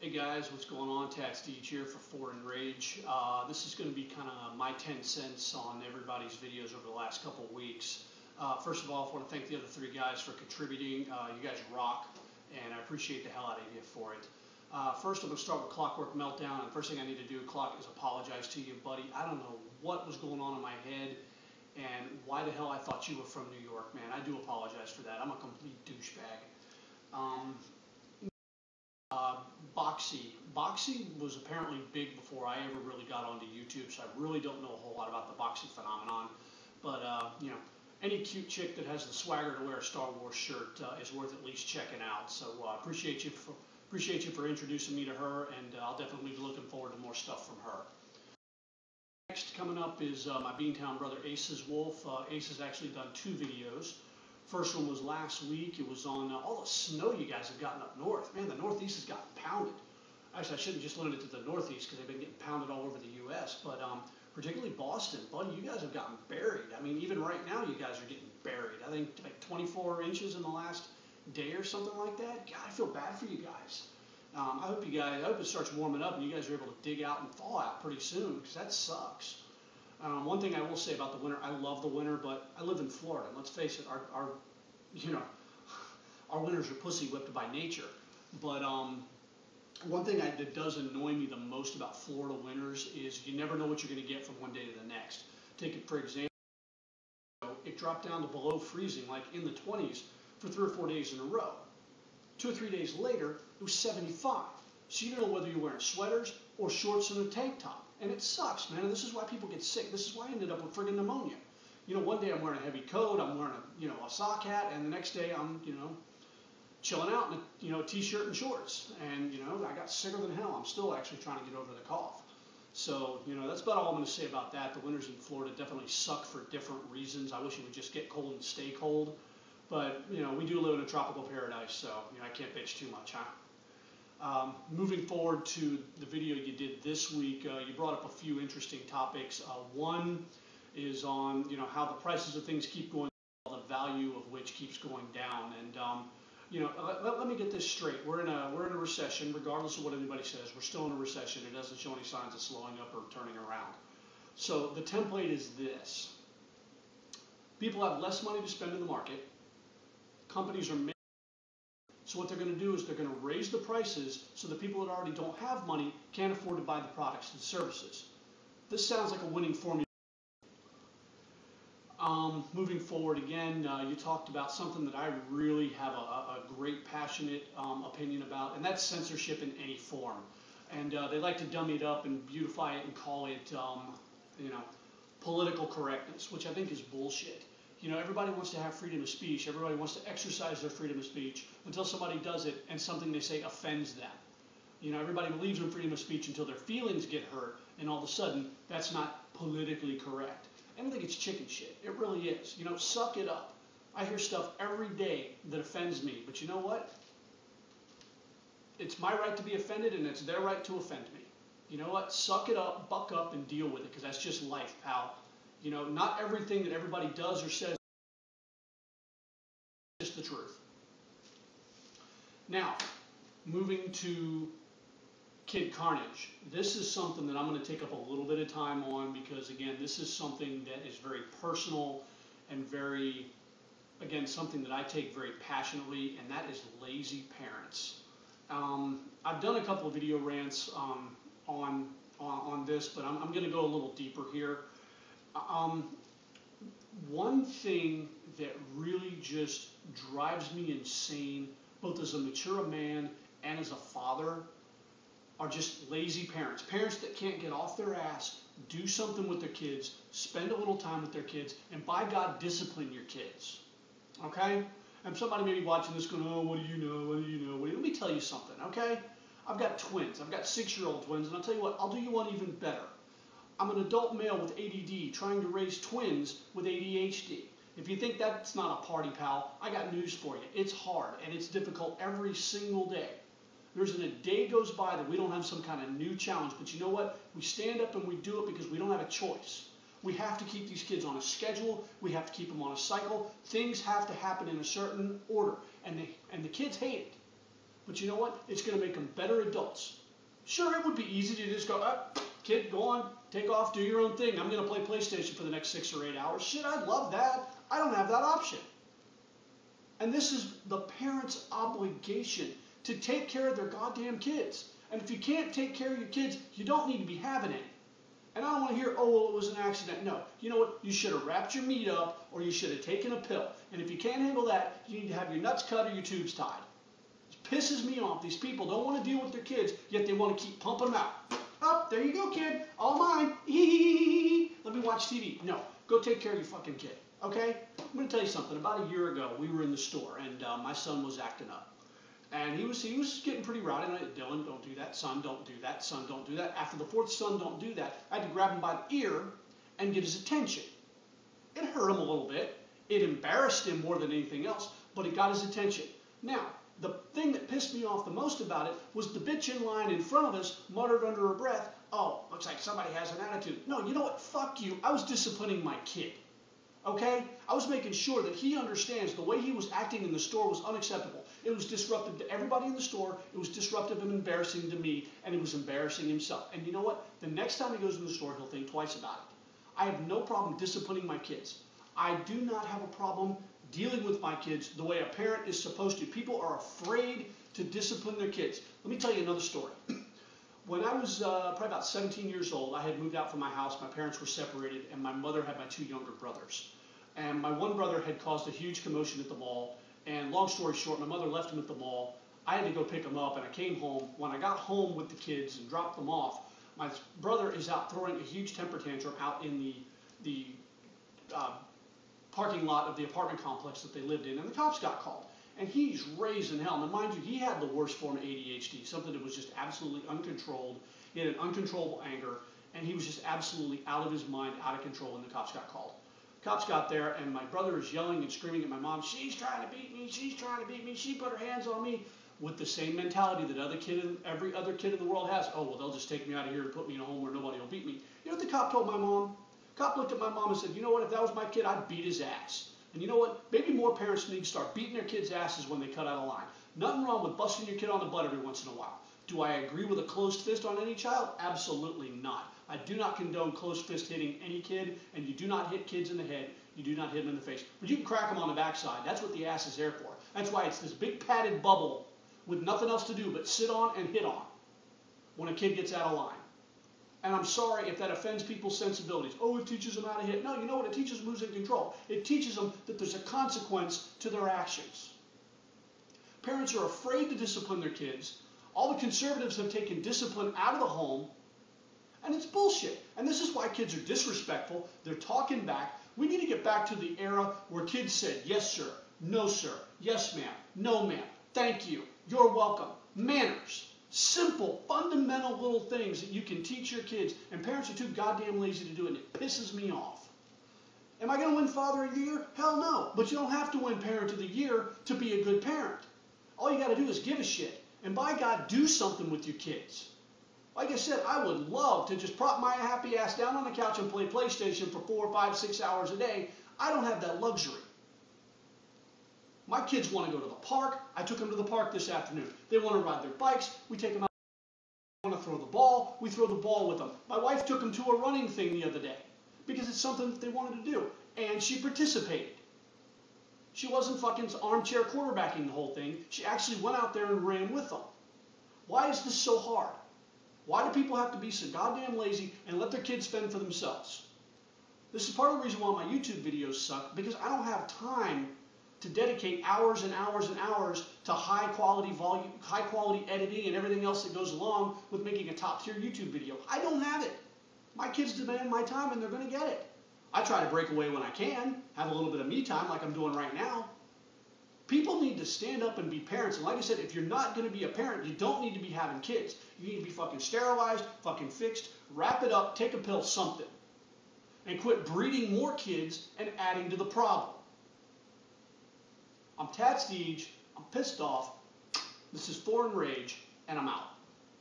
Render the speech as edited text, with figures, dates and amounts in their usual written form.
Hey guys, what's going on? Tats Deej here for Ford and Rage. This is going to be kind of my 10 cents on everybody's videos over the last couple of weeks. First of all, I want to thank the other three guys for contributing. You guys rock, and I appreciate the hell out of you for it. First, I'm going to start with Clockwork Meltdown, and the first thing I need to do, Clock, is apologize to you, buddy. I don't know what was going on in my head and why the hell I thought you were from New York, man. I do apologize for that. I'm a complete douchebag. Boxy was apparently big before I ever really got onto YouTube, so I really don't know a whole lot about the Boxy phenomenon. But, you know, any cute chick that has the swagger to wear a Star Wars shirt is worth at least checking out. So I appreciate you for introducing me to her, and I'll definitely be looking forward to more stuff from her. Next coming up is my Beantown brother Ace's Wolf. Ace has actually done 2 videos. First one was last week. It was on all the snow you guys have gotten up north. Man, the Northeast has gotten pounded. Actually, I shouldn't just limit it to the Northeast because they've been getting pounded all over the U.S., but particularly Boston. Buddy, you guys have gotten buried. I mean, even right now, you guys are getting buried. I think like 24 inches in the last day or something like that. God, I feel bad for you guys. I hope it starts warming up and you guys are able to dig out and thaw out pretty soon because that sucks. One thing I will say about the winter, I love the winter, but I live in Florida. And let's face it, our winters are pussy whipped by nature. But one thing that does annoy me the most about Florida winters is you never know what you're going to get from one day to the next. Take it for example, it dropped down to below freezing, like in the 20s, for 3 or 4 days in a row. 2 or 3 days later, it was 75. So you don't know whether you're wearing sweaters or shorts and a tank top. And it sucks, man. And this is why people get sick. This is why I ended up with friggin' pneumonia. You know, one day I'm wearing a heavy coat, I'm wearing a sock hat, and the next day I'm, chilling out in a t-shirt and shorts. And, I got sicker than hell. I'm still actually trying to get over the cough. So, that's about all I'm going to say about that. The winters in Florida definitely suck for different reasons. I wish it would just get cold and stay cold. But, we do live in a tropical paradise, so, I can't bitch too much, huh? Moving forward to the video you did this week, you brought up a few interesting topics. One is on how the prices of things keep going, the value of which keeps going down. And let me get this straight. We're in a recession, regardless of what anybody says. We're still in a recession. It doesn't show any signs of slowing up or turning around. So the template is this: people have less money to spend in the market. Companies are making. So what they're going to do is they're going to raise the prices so the people that already don't have money can't afford to buy the products and services. This sounds like a winning formula. Moving forward again, you talked about something that I really have a great passionate opinion about, and that's censorship in any form. And they like to dummy it up and beautify it and call it, political correctness, which I think is bullshit. Everybody wants to have freedom of speech. Everybody wants to exercise their freedom of speech until somebody does it and something they say offends them. Everybody believes in freedom of speech until their feelings get hurt, and all of a sudden, that's not politically correct. And I think it's chicken shit. It really is. Suck it up. I hear stuff every day that offends me, but you know what? It's my right to be offended, and it's their right to offend me. You know what? Suck it up, buck up, and deal with it, because that's just life, pal. Not everything that everybody does or says is just the truth. Now, moving to Kid Carnage. This is something that I'm going to take up a little bit of time on because, again, this is something that is very personal and very, again, something that I take very passionately, and that is lazy parents. I've done a couple of video rants on this, but I'm going to go a little deeper here. One thing that really just drives me insane, both as a mature man and as a father, are just lazy parents. Parents that can't get off their ass, do something with their kids, spend a little time with their kids, and by God, discipline your kids. Okay? And somebody may be watching this going, oh, what do you know? What do you know? Let me tell you something, okay? I've got twins. I've got 6-year-old twins, and I'll tell you what, I'll do you one even better. I'm an adult male with ADD trying to raise twins with ADHD. If you think that's not a party, pal, I got news for you. It's hard, and it's difficult every single day. There isn't a day goes by that we don't have some kind of new challenge. But you know what? We stand up and we do it because we don't have a choice. We have to keep these kids on a schedule. We have to keep them on a cycle. Things have to happen in a certain order. And the kids hate it. But you know what? It's going to make them better adults. Sure, it would be easy to just go, kid, go on, take off, do your own thing. I'm going to play PlayStation for the next 6 or 8 hours. Shit, I'd love that. I don't have that option. And this is the parent's obligation to take care of their goddamn kids. And if you can't take care of your kids, you don't need to be having any. And I don't want to hear, oh, well, it was an accident. No. You know what? You should have wrapped your meat up, or you should have taken a pill. And if you can't handle that, you need to have your nuts cut or your tubes tied. It pisses me off. These people don't want to deal with their kids, yet they want to keep pumping them out. Oh, there you go, kid. All mine. Let me watch TV. No. Go take care of your fucking kid. Okay? I'm going to tell you something. About a year ago, we were in the store, and my son was acting up. And he was getting pretty rowdy. And I said, Dylan, don't do that. Son, don't do that. Son, don't do that. After the fourth son, don't do that, I had to grab him by the ear and get his attention. It hurt him a little bit. It embarrassed him more than anything else, but it got his attention. Now, the thing that pissed me off the most about it was the bitch in line in front of us muttered under her breath, oh, looks like somebody has an attitude. No, you know what? Fuck you. I was disciplining my kid. Okay? I was making sure that he understands the way he was acting in the store was unacceptable. It was disruptive to everybody in the store. It was disruptive and embarrassing to me, and it was embarrassing himself. And you know what? The next time he goes in the store, he'll think twice about it. I have no problem disciplining my kids. I do not have a problem dealing with my kids the way a parent is supposed to. People are afraid to discipline their kids. Let me tell you another story. When I was probably about 17 years old, I had moved out from my house. My parents were separated, and my mother had my 2 younger brothers. And my one brother had caused a huge commotion at the mall. And long story short, my mother left him at the mall. I had to go pick him up, and I came home. When I got home with the kids and dropped them off, my brother is out throwing a huge temper tantrum out in the parking lot of the apartment complex that they lived in, and the cops got called. And he's raising hell. Now, mind you, he had the worst form of ADHD, something that was just absolutely uncontrolled. He had an uncontrollable anger, and he was just absolutely out of his mind, out of control, and the cops got called. Cops got there, and my brother is yelling and screaming at my mom, she's trying to beat me, she's trying to beat me, she put her hands on me, with the same mentality that every other kid in the world has. Oh, well, they'll just take me out of here and put me in a home where nobody will beat me. You know what the cop told my mom? The cop looked at my mom and said, you know what, if that was my kid, I'd beat his ass. And you know what? Maybe more parents need to start beating their kids' asses when they cut out of line. Nothing wrong with busting your kid on the butt every once in a while. Do I agree with a closed fist on any child? Absolutely not. I do not condone closed fist hitting any kid, and you do not hit kids in the head. You do not hit them in the face. But you can crack them on the backside. That's what the ass is there for. That's why it's this big padded bubble with nothing else to do but sit on and hit on when a kid gets out of line. And I'm sorry if that offends people's sensibilities. Oh, it teaches them how to hit. No, you know what? It teaches them who's in control. It teaches them that there's a consequence to their actions. Parents are afraid to discipline their kids. All the conservatives have taken discipline out of the home, and it's bullshit. And this is why kids are disrespectful. They're talking back. We need to get back to the era where kids said, yes, sir, no, sir, yes, ma'am, no, ma'am, thank you, you're welcome, manners. Simple, fundamental little things that you can teach your kids, and parents are too goddamn lazy to do it, and it pisses me off. Am I going to win Father of the Year? Hell no. But you don't have to win Parent of the Year to be a good parent. All you got to do is give a shit. And by God, do something with your kids. Like I said, I would love to just prop my happy ass down on the couch and play PlayStation for 4, 5, 6 hours a day. I don't have that luxury. My kids want to go to the park. I took them to the park this afternoon. They want to ride their bikes. We take them out. They want to throw the ball. We throw the ball with them. My wife took them to a running thing the other day because it's something that they wanted to do. And she participated. She wasn't fucking armchair quarterbacking the whole thing. She actually went out there and ran with them. Why is this so hard? Why do people have to be so goddamn lazy and let their kids fend for themselves? This is part of the reason why my YouTube videos suck, because I don't have time to dedicate hours and hours and hours to high quality editing and everything else that goes along with making a top tier YouTube video. I don't have it. My kids demand my time, and they're going to get it. I try to break away when I can, have a little bit of me time like I'm doing right now. People need to stand up and be parents. And like I said, if you're not going to be a parent, you don't need to be having kids. You need to be fucking sterilized, fucking fixed, wrap it up, take a pill, something. And quit breeding more kids and adding to the problem. I'm Tad Steege. I'm pissed off. This is Foreign Rage, and I'm out.